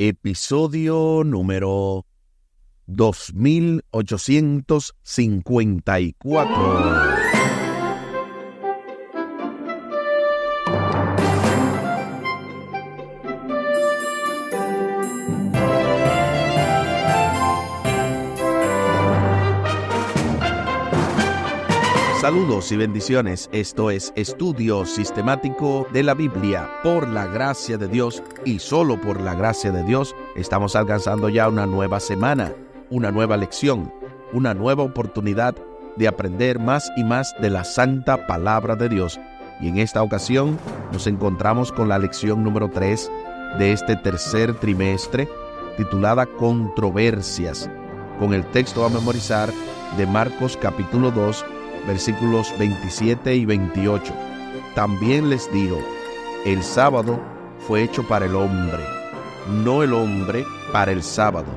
Episodio número 2854. Saludos y bendiciones. Esto es Estudio Sistemático de la Biblia. Por la gracia de Dios y solo por la gracia de Dios, estamos alcanzando ya una nueva semana, una nueva lección, una nueva oportunidad de aprender más y más de la santa palabra de Dios. Y en esta ocasión nos encontramos con la lección número 3 de este tercer trimestre, titulada Controversias, con el texto a memorizar de Marcos capítulo 2, versículos 27 y 28. También les digo, el sábado fue hecho para el hombre, no el hombre para el sábado.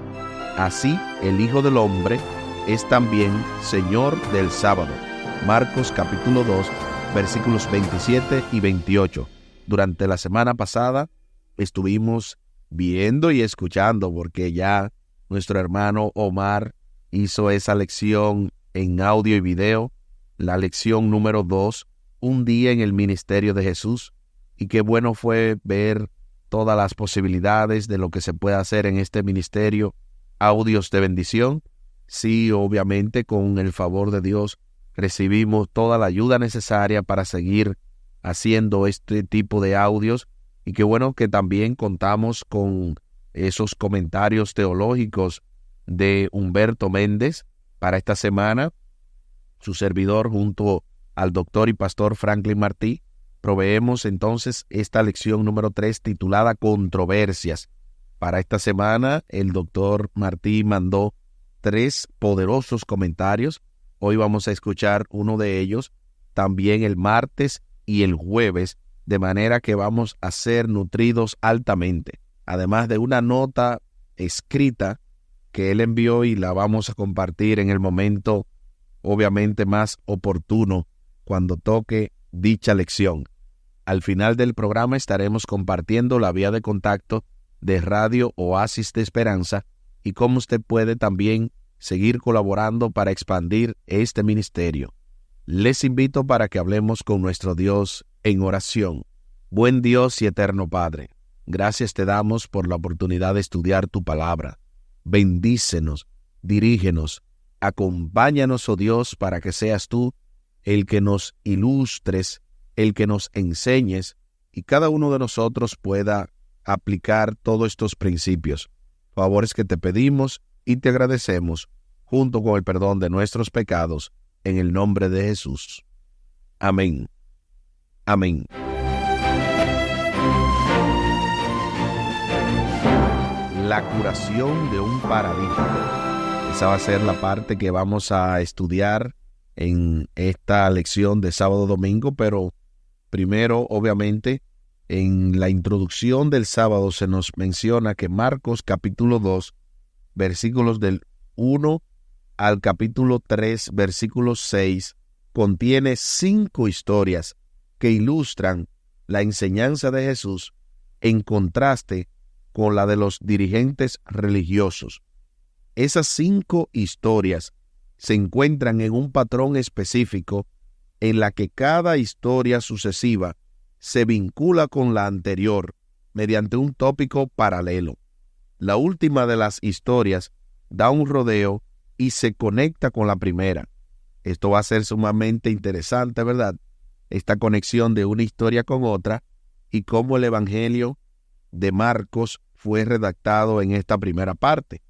Así el Hijo del Hombre es también Señor del sábado. Marcos capítulo 2, versículos 27 y 28. Durante la semana pasada estuvimos viendo y escuchando, porque ya nuestro hermano Omar hizo esa lección en audio y video, la lección número 2, un día en el ministerio de Jesús, y qué bueno fue ver todas las posibilidades de lo que se puede hacer en este ministerio, audios de bendición. Sí, obviamente con el favor de Dios recibimos toda la ayuda necesaria para seguir haciendo este tipo de audios, y qué bueno que también contamos con esos comentarios teológicos de Humberto Méndez para esta semana. Su servidor, junto al doctor y pastor Franklin Martí, proveemos entonces esta lección número 3 titulada Controversias. Para esta semana, el doctor Martí mandó 3 poderosos comentarios. Hoy vamos a escuchar uno de ellos, también el martes y el jueves, de manera que vamos a ser nutridos altamente. Además de una nota escrita que él envió y la vamos a compartir en el momento obviamente más oportuno cuando toque dicha lección. Al final del programa estaremos compartiendo la vía de contacto de Radio Oasis de Esperanza y cómo usted puede también seguir colaborando para expandir este ministerio. Les invito para que hablemos con nuestro Dios en oración. Buen Dios y eterno Padre, gracias te damos por la oportunidad de estudiar tu palabra. Bendícenos, dirígenos, acompáñanos, oh Dios, para que seas tú el que nos ilustres, el que nos enseñes, y cada uno de nosotros pueda aplicar todos estos principios. Favores que te pedimos y te agradecemos, junto con el perdón de nuestros pecados, en el nombre de Jesús. Amén. Amén. La curación de un paralítico. Esa va a ser la parte que vamos a estudiar en esta lección de sábado-domingo, pero primero, obviamente, en la introducción del sábado se nos menciona que Marcos capítulo 2, versículos del 1 al capítulo 3, versículo 6, contiene 5 historias que ilustran la enseñanza de Jesús en contraste con la de los dirigentes religiosos. Esas 5 historias se encuentran en un patrón específico en la que cada historia sucesiva se vincula con la anterior mediante un tópico paralelo. La última de las historias da un rodeo y se conecta con la primera. Esto va a ser sumamente interesante, ¿verdad? Esta conexión de una historia con otra y cómo el Evangelio de Marcos fue redactado en esta primera parte.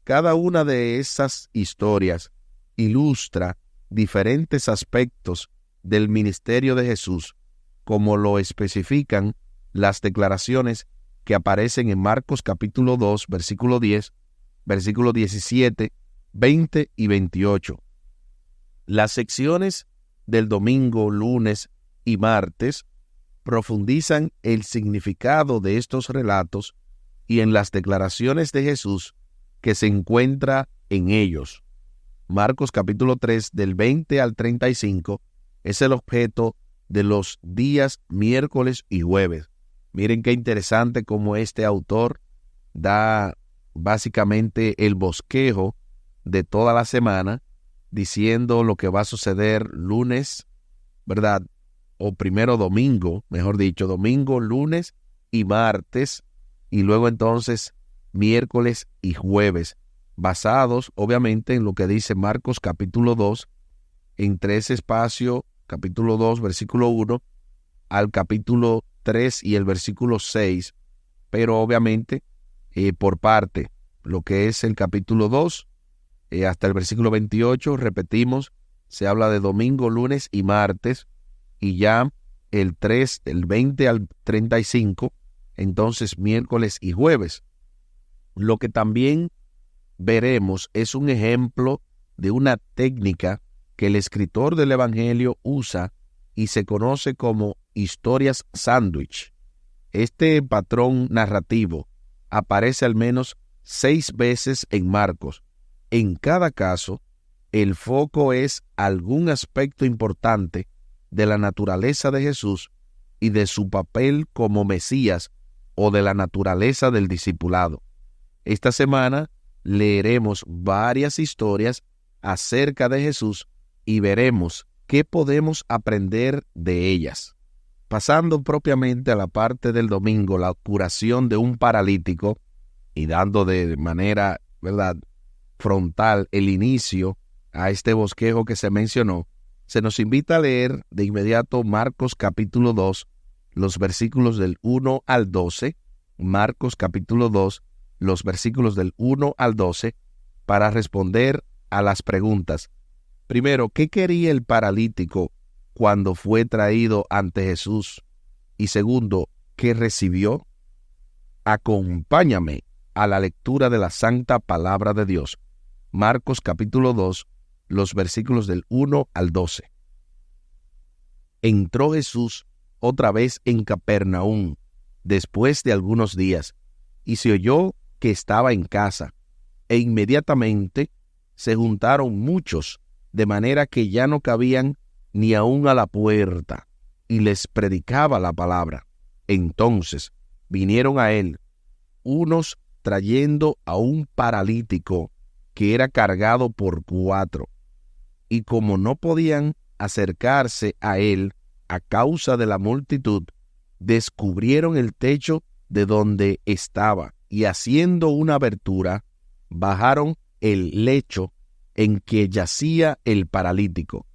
Cada una de esas historias ilustra diferentes aspectos del ministerio de Jesús, como lo especifican las declaraciones que aparecen en Marcos capítulo 2, versículo 10, versículo 17, 20 y 28. Las secciones del domingo, lunes y martes profundizan el significado de estos relatos y en las declaraciones de Jesús que se encuentra en ellos. Marcos capítulo 3 del 20 al 35 es el objeto de los días miércoles y jueves. Miren qué interesante cómo este autor da básicamente el bosquejo de toda la semana, diciendo lo que va a suceder lunes, ¿verdad? O primero domingo, mejor dicho, domingo, lunes y martes, y luego entonces miércoles y jueves, basados obviamente en lo que dice Marcos capítulo 2, entre ese espacio, capítulo 2, versículo 1, al capítulo 3 y el versículo 6, pero obviamente por parte, lo que es el capítulo 2 hasta el versículo 28, repetimos, se habla de domingo, lunes y martes, y ya el 3, del 20 al 35, entonces miércoles y jueves. Lo que también veremos es un ejemplo de una técnica que el escritor del Evangelio usa y se conoce como historias sándwich. Este patrón narrativo aparece al menos 6 veces en Marcos. En cada caso, el foco es algún aspecto importante de la naturaleza de Jesús y de su papel como Mesías o de la naturaleza del discipulado. Esta semana leeremos varias historias acerca de Jesús y veremos qué podemos aprender de ellas. Pasando propiamente a la parte del domingo, la curación de un paralítico, y dando de manera, ¿verdad?, frontal el inicio a este bosquejo que se mencionó, se nos invita a leer de inmediato Marcos capítulo 2, los versículos del 1 al 12, Marcos capítulo 2, los versículos del 1 al 12, para responder a las preguntas. Primero, ¿qué quería el paralítico cuando fue traído ante Jesús? Y segundo, ¿qué recibió? Acompáñame a la lectura de la santa palabra de Dios. Marcos capítulo 2, los versículos del 1 al 12. Entró Jesús otra vez en Capernaum, después de algunos días, y se oyó que estaba en casa, e inmediatamente se juntaron muchos, de manera que ya no cabían ni aun a la puerta, y les predicaba la palabra. Entonces vinieron a él unos trayendo a un paralítico que era cargado por 4, y como no podían acercarse a él a causa de la multitud, descubrieron el techo de donde estaba, y haciendo una abertura, bajaron el lecho en que yacía el paralítico.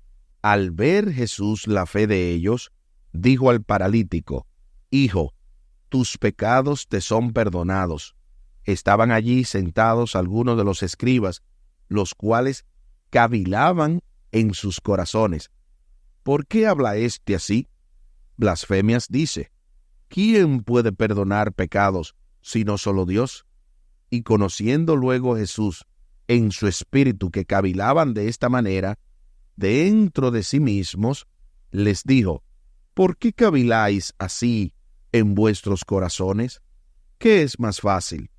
Al ver Jesús la fe de ellos, dijo al paralítico: Hijo, tus pecados te son perdonados. Estaban allí sentados algunos de los escribas, los cuales cavilaban en sus corazones: ¿por qué habla éste así? Blasfemias dice. ¿Quién puede perdonar pecados sino solo Dios? Y conociendo luego Jesús en su espíritu que cavilaban de esta manera, dentro de sí mismos, les dijo: ¿por qué caviláis así en vuestros corazones? ¿Qué es más fácil,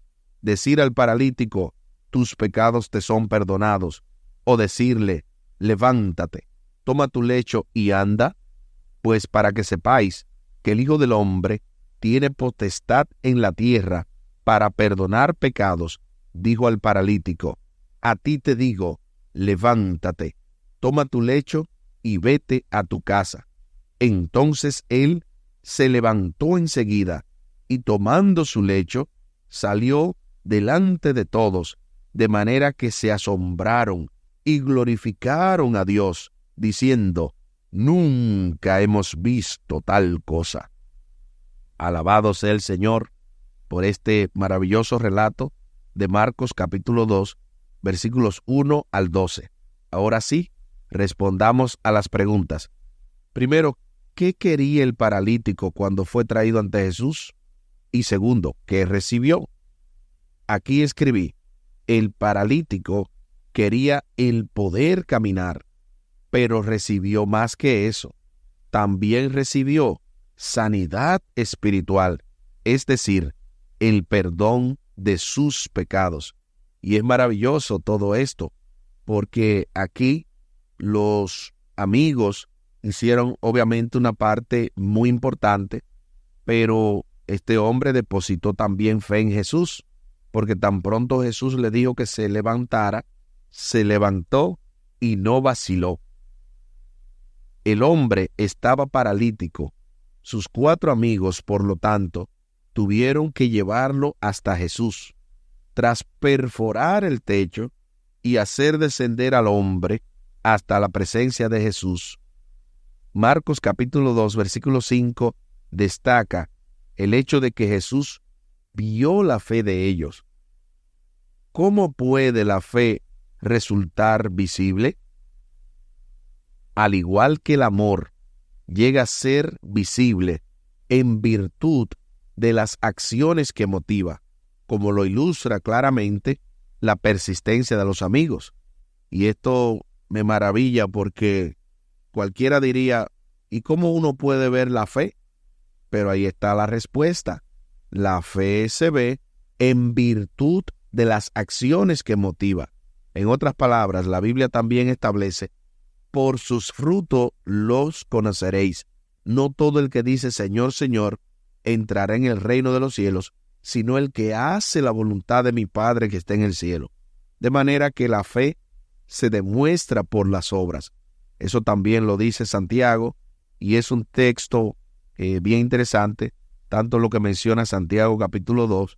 decir al paralítico: tus pecados te son perdonados, o decirle: levántate, toma tu lecho y anda? Pues para que sepáis que el Hijo del Hombre tiene potestad en la tierra para perdonar pecados, dijo al paralítico: a ti te digo, levántate, toma tu lecho y vete a tu casa. Entonces él se levantó enseguida, y tomando su lecho, salió delante de todos, de manera que se asombraron y glorificaron a Dios, diciendo: nunca hemos visto tal cosa. Alabado sea el Señor por este maravilloso relato de Marcos capítulo 2, versículos 1 al 12. Ahora sí, respondamos a las preguntas. Primero, ¿qué quería el paralítico cuando fue traído ante Jesús? Y segundo, ¿qué recibió? Aquí escribí: el paralítico quería el poder caminar, pero recibió más que eso. También recibió sanidad espiritual, es decir, el perdón de sus pecados. Y es maravilloso todo esto, porque aquí los amigos hicieron obviamente una parte muy importante, pero este hombre depositó también fe en Jesús, porque tan pronto Jesús le dijo que se levantara, se levantó y no vaciló. El hombre estaba paralítico. Sus 4 amigos, por lo tanto, tuvieron que llevarlo hasta Jesús. Tras perforar el techo y hacer descender al hombre hasta la presencia de Jesús, Marcos capítulo 2, versículo 5, destaca el hecho de que Jesús vio la fe de ellos. ¿Cómo puede la fe resultar visible? Al igual que el amor llega a ser visible en virtud de las acciones que motiva, como lo ilustra claramente la persistencia de los amigos. Y esto me maravilla porque cualquiera diría, ¿y cómo uno puede ver la fe? Pero ahí está la respuesta. La fe se ve en virtud de las acciones que motiva. En otras palabras, la Biblia también establece: por sus frutos los conoceréis. No todo el que dice Señor, Señor, entrará en el reino de los cielos, sino el que hace la voluntad de mi Padre que está en el cielo. De manera que la fe se demuestra por las obras. Eso también lo dice Santiago, y es un texto bien interesante, tanto lo que menciona Santiago capítulo 2,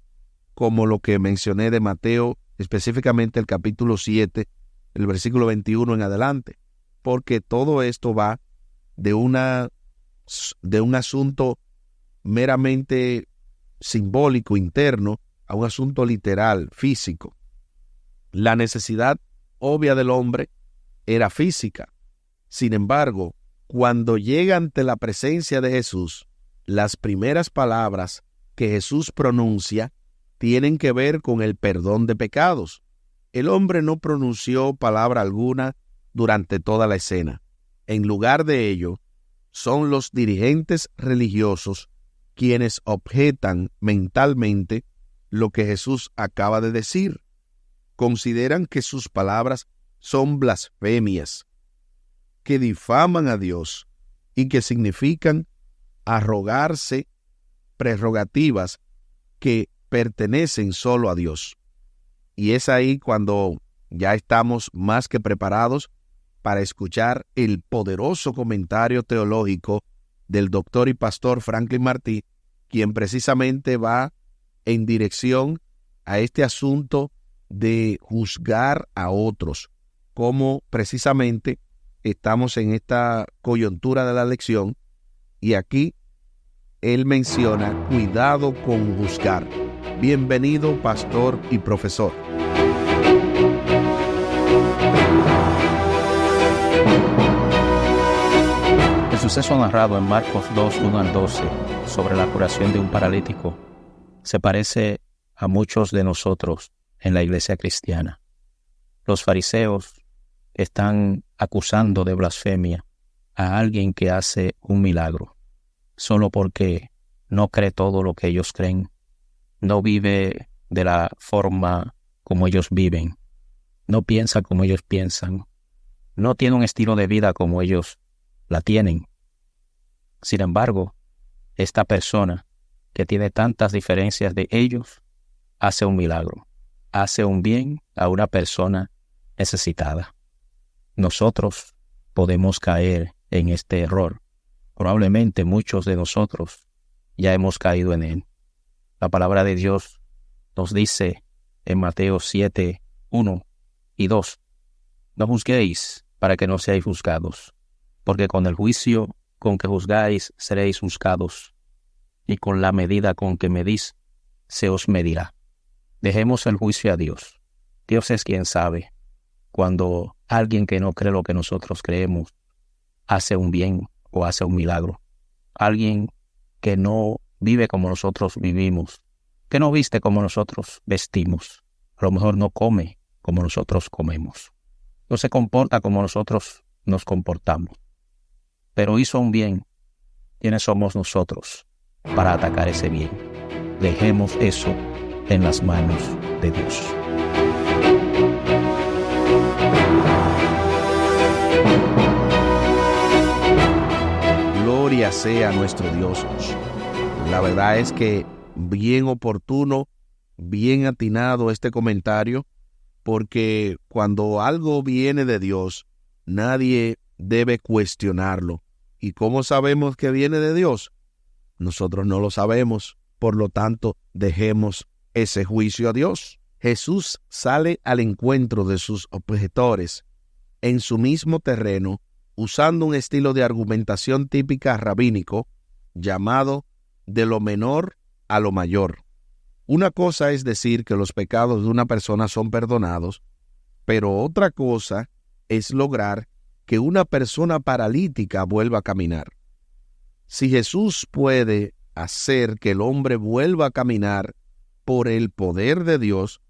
como lo que mencioné de Mateo, específicamente el capítulo 7, el versículo 21 en adelante, porque todo esto va de un asunto meramente simbólico, interno, a un asunto literal, físico. La necesidad obvia del hombre era física. Sin embargo, cuando llega ante la presencia de Jesús, las primeras palabras que Jesús pronuncia tienen que ver con el perdón de pecados. El hombre no pronunció palabra alguna durante toda la escena. En lugar de ello, son los dirigentes religiosos quienes objetan mentalmente lo que Jesús acaba de decir. Consideran que sus palabras son blasfemias, que difaman a Dios y que significan arrogarse prerrogativas que pertenecen solo a Dios. Y es ahí cuando ya estamos más que preparados para escuchar el poderoso comentario teológico del doctor y pastor Franklin Martí, quien precisamente va en dirección a este asunto de juzgar a otros, como precisamente estamos en esta coyuntura de la lección, y aquí él menciona cuidado con juzgar. Bienvenido, pastor y profesor. El suceso narrado en Marcos 2, 1 al 12 sobre la curación de un paralítico se parece a muchos de nosotros en la iglesia cristiana. Los fariseos están acusando de blasfemia a alguien que hace un milagro, solo porque no cree todo lo que ellos creen, no vive de la forma como ellos viven, no piensa como ellos piensan, no tiene un estilo de vida como ellos la tienen. Sin embargo, esta persona que tiene tantas diferencias de ellos hace un milagro, hace un bien a una persona necesitada. Nosotros podemos caer en este error. Probablemente muchos de nosotros ya hemos caído en él. La palabra de Dios nos dice en Mateo 7, 1 y 2, no juzguéis para que no seáis juzgados, porque con el juicio con que juzgáis seréis juzgados, y con la medida con que medís se os medirá. Dejemos el juicio a Dios. Dios es quien sabe cuando alguien que no cree lo que nosotros creemos hace un bien o hace un milagro. Alguien que no vive como nosotros vivimos, que no viste como nosotros vestimos, a lo mejor no come como nosotros comemos, no se comporta como nosotros nos comportamos, pero hizo un bien. ¿Quiénes somos nosotros para atacar ese bien? Dejemos eso en las manos de Dios. Gloria sea nuestro Dios. La verdad es que bien oportuno bien atinado este comentario, porque cuando algo viene de Dios, nadie debe cuestionarlo. ¿Y cómo sabemos que viene de Dios? Nosotros no lo sabemos, por lo tanto, dejemos ese juicio a Dios. Jesús sale al encuentro de sus objetores en su mismo terreno, usando un estilo de argumentación típica rabínico llamado de lo menor a lo mayor. Una cosa es decir que los pecados de una persona son perdonados, pero otra cosa es lograr que una persona paralítica vuelva a caminar. Si Jesús puede hacer que el hombre vuelva a caminar por el poder de Dios,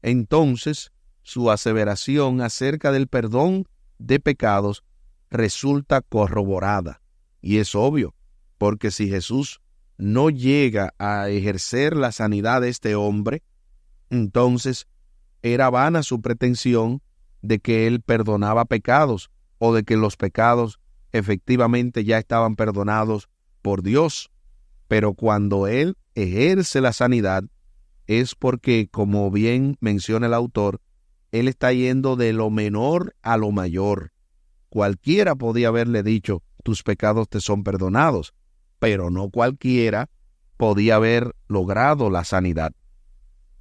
entonces su aseveración acerca del perdón de pecados resulta corroborada. Y es obvio, porque si Jesús no llega a ejercer la sanidad de este hombre, entonces era vana su pretensión de que él perdonaba pecados o de que los pecados efectivamente ya estaban perdonados por Dios. Pero cuando él ejerce la sanidad, es porque, como bien menciona el autor, él está yendo de lo menor a lo mayor. Cualquiera podía haberle dicho, tus pecados te son perdonados, pero no cualquiera podía haber logrado la sanidad.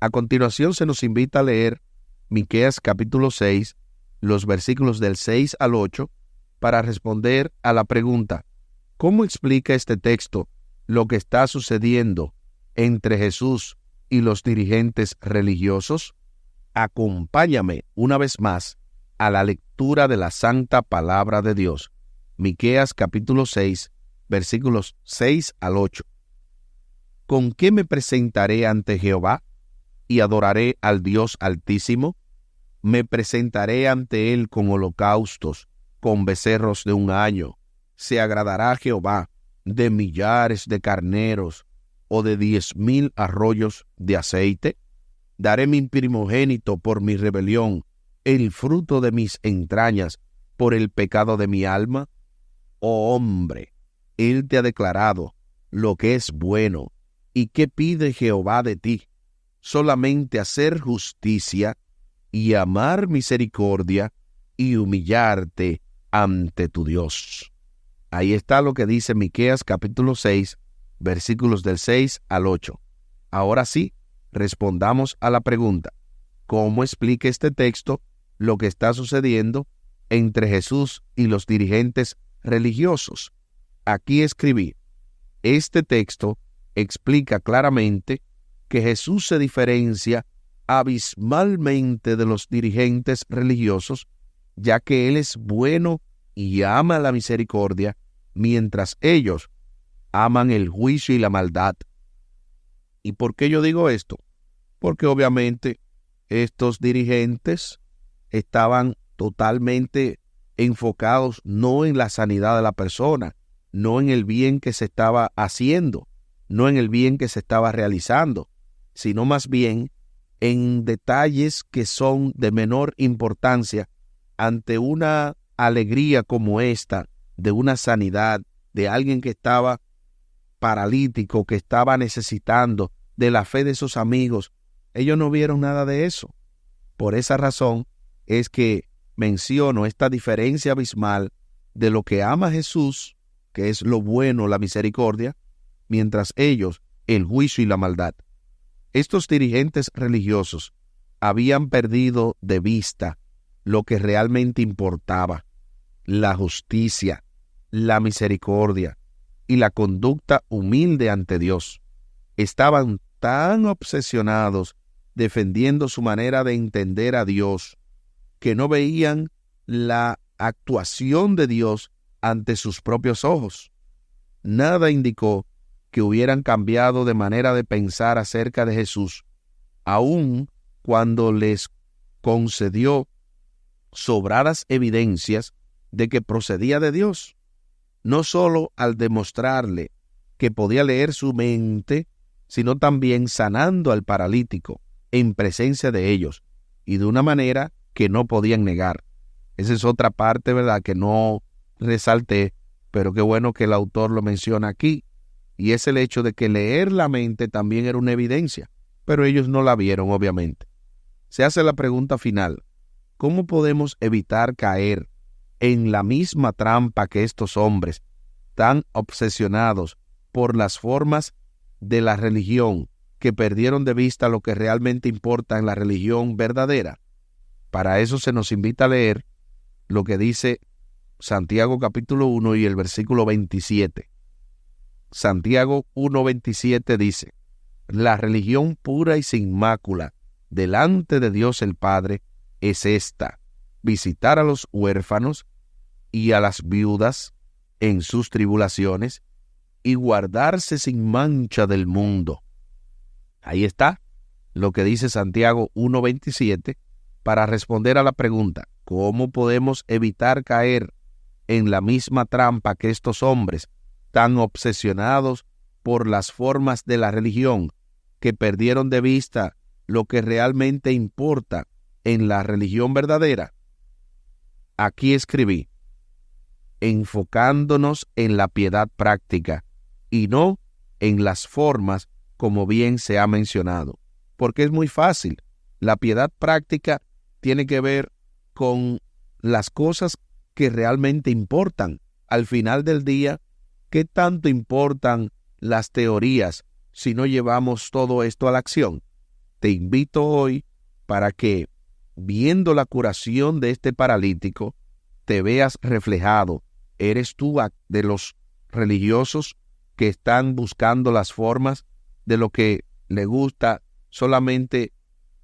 A continuación se nos invita a leer Miqueas capítulo 6, los versículos del 6 al 8, para responder a la pregunta, ¿cómo explica este texto lo que está sucediendo entre Jesús y los dirigentes religiosos? Acompáñame una vez más a la lectura de la santa palabra de Dios. Miqueas capítulo 6, versículos 6 al 8. ¿Con qué me presentaré ante Jehová y adoraré al Dios Altísimo? Me presentaré ante él con holocaustos, con becerros de un año. ¿Se agradará Jehová de millares de carneros o de 10,000 arroyos de aceite? Daré mi primogénito por mi rebelión, el fruto de mis entrañas por el pecado de mi alma. Oh hombre, él te ha declarado lo que es bueno. ¿Y qué pide Jehová de ti? Solamente hacer justicia y amar misericordia y humillarte ante tu Dios. Ahí está lo que dice Miqueas capítulo 6, versículos del 6 al 8. Ahora sí, respondamos a la pregunta, ¿cómo explica este texto lo que está sucediendo entre Jesús y los dirigentes religiosos? Aquí escribí, este texto explica claramente que Jesús se diferencia abismalmente de los dirigentes religiosos, ya que Él es bueno y ama la misericordia, mientras ellos aman el juicio y la maldad. ¿Y por qué yo digo esto? Porque obviamente estos dirigentes estaban totalmente enfocados no en la sanidad de la persona, no en el bien que se estaba haciendo, no en el bien que se estaba realizando, sino más bien en detalles que son de menor importancia ante una alegría como esta, de una sanidad, de alguien que estaba paralítico, que estaba necesitando de la fe de sus amigos. Ellos no vieron nada de eso. Por esa razón es que menciono esta diferencia abismal de lo que ama Jesús, que es lo bueno, la misericordia, mientras ellos, el juicio y la maldad. Estos dirigentes religiosos habían perdido de vista lo que realmente importaba, la justicia, la misericordia y la conducta humilde ante Dios. Estaban tan obsesionados defendiendo su manera de entender a Dios, que no veían la actuación de Dios ante sus propios ojos. Nada indicó que hubieran cambiado de manera de pensar acerca de Jesús, aun cuando les concedió sobradas evidencias de que procedía de Dios, no solo al demostrarle que podía leer su mente, sino también sanando al paralítico en presencia de ellos y de una manera que no podían negar. Esa es otra parte, ¿verdad?, que no resalté, pero qué bueno que el autor lo menciona aquí, y es el hecho de que leer la mente también era una evidencia, pero ellos no la vieron, obviamente. Se hace la pregunta final: ¿cómo podemos evitar caer en la misma trampa que estos hombres, tan obsesionados por las formas de la religión, que perdieron de vista lo que realmente importa en la religión verdadera? Para eso se nos invita a leer lo que dice Santiago capítulo 1 y el versículo 27. Santiago 1:27 dice: la religión pura y sin mácula delante de Dios el Padre es esta: visitar a los huérfanos y a las viudas en sus tribulaciones y guardarse sin mancha del mundo. Ahí está lo que dice Santiago 1:27 para responder a la pregunta: ¿cómo podemos evitar caer en la misma trampa que estos hombres, tan obsesionados por las formas de la religión, que perdieron de vista lo que realmente importa en la religión verdadera? Aquí escribí: enfocándonos en la piedad práctica y no en las formas, como bien se ha mencionado. Porque es muy fácil. La piedad práctica tiene que ver con las cosas que realmente importan. Al final del día, ¿qué tanto importan las teorías si no llevamos todo esto a la acción? Te invito hoy para que, viendo la curación de este paralítico, te veas reflejado. ¿Eres tú de los religiosos que están buscando las formas de lo que le gusta solamente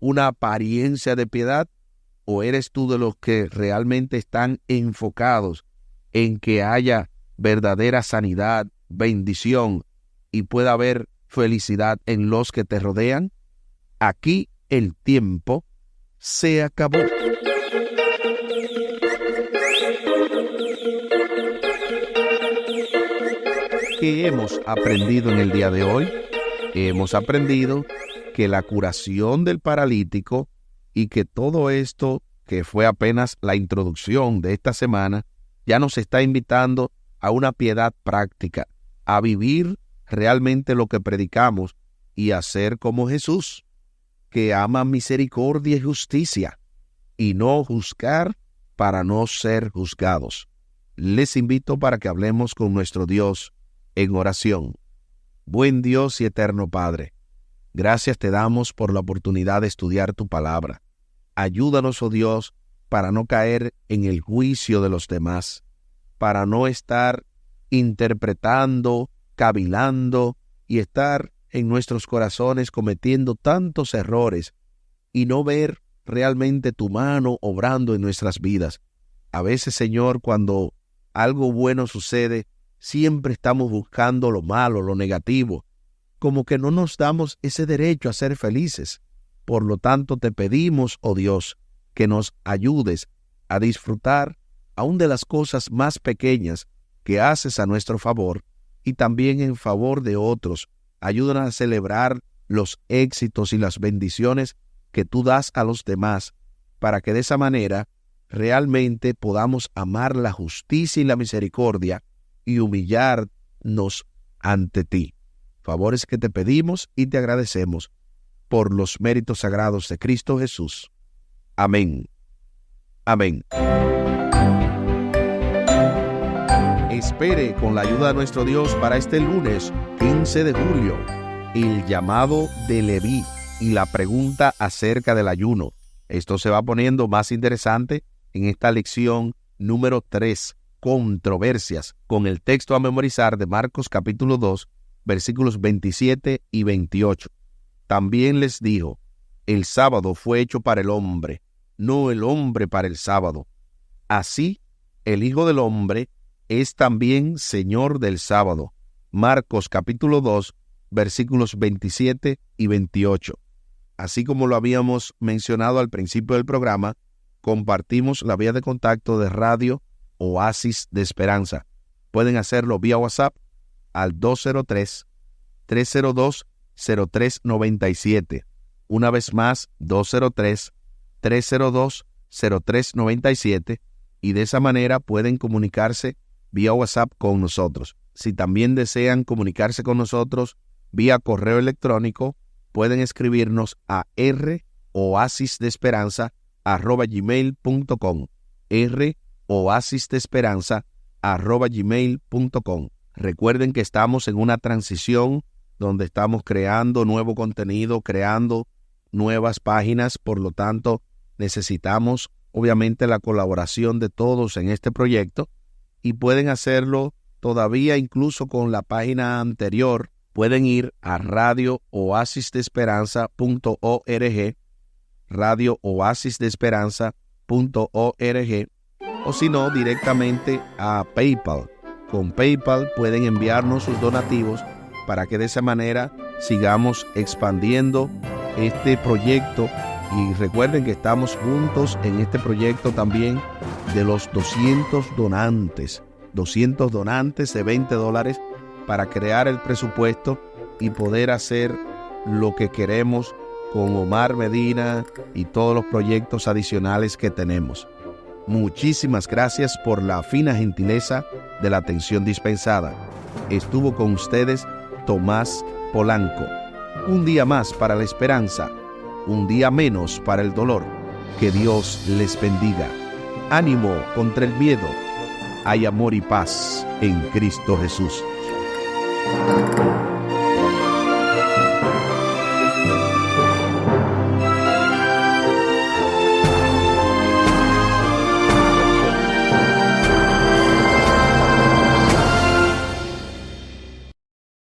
una apariencia de piedad? ¿O eres tú de los que realmente están enfocados en que haya verdadera sanidad, bendición y pueda haber felicidad en los que te rodean? Aquí el tiempo se acabó. ¿Qué hemos aprendido en el día de hoy? Hemos aprendido que la curación del paralítico y que todo esto, que fue apenas la introducción de esta semana, ya nos está invitando a una piedad práctica, a vivir realmente lo que predicamos y a ser como Jesús, que ama misericordia y justicia, y no juzgar para no ser juzgados. Les invito para que hablemos con nuestro Dios en oración. Buen Dios y eterno Padre, gracias te damos por la oportunidad de estudiar tu palabra. Ayúdanos, oh Dios, para no caer en el juicio de los demás, para no estar interpretando, cavilando y estar en nuestros corazones cometiendo tantos errores y no ver realmente tu mano obrando en nuestras vidas. A veces, Señor, cuando algo bueno sucede, siempre estamos buscando lo malo, lo negativo, como que no nos damos ese derecho a ser felices. Por lo tanto, te pedimos, oh Dios, que nos ayudes a disfrutar aún de las cosas más pequeñas que haces a nuestro favor y también en favor de otros. Ayúdanos a celebrar los éxitos y las bendiciones que tú das a los demás, para que de esa manera realmente podamos amar la justicia y la misericordia y humillarnos ante ti. Favores que te pedimos y te agradecemos por los méritos sagrados de Cristo Jesús. Amén. Amén. Espere con la ayuda de nuestro Dios para este lunes 15 de julio, el llamado de Leví y la pregunta acerca del ayuno. Esto se va poniendo más interesante en esta lección número 3, controversias, con el texto a memorizar de Marcos capítulo 2, versículos 27 y 28. También les dijo: el sábado fue hecho para el hombre, no el hombre para el sábado. Así, el Hijo del Hombre es también Señor del sábado. Marcos capítulo 2, versículos 27 y 28. Así como lo habíamos mencionado al principio del programa, compartimos la vía de contacto de Radio Oasis de Esperanza. Pueden hacerlo vía WhatsApp al 203-302-0397. Una vez más, 203-302-0397. Y de esa manera pueden comunicarse vía WhatsApp con nosotros. Si también desean comunicarse con nosotros vía correo electrónico, pueden escribirnos a roasisdeesperanza@gmail.com, roasisdeesperanza@gmail.com. Recuerden que estamos en una transición donde estamos creando nuevo contenido, creando nuevas páginas, por lo tanto necesitamos obviamente la colaboración de todos en este proyecto y pueden hacerlo todavía incluso con la página anterior. Pueden ir a radiooasisdeesperanza.org, radiooasisdeesperanza.org, o si no, directamente a PayPal. Con PayPal pueden enviarnos sus donativos para que de esa manera sigamos expandiendo este proyecto. Y recuerden que estamos juntos en este proyecto también de los 200 donantes de $20 para crear el presupuesto y poder hacer lo que queremos con Omar Medina y todos los proyectos adicionales que tenemos. Muchísimas gracias por la fina gentileza de la atención dispensada. Estuvo con ustedes Tomás Polanco. Un día más para la esperanza, un día menos para el dolor. Que Dios les bendiga. Ánimo contra el miedo. Hay amor y paz en Cristo Jesús.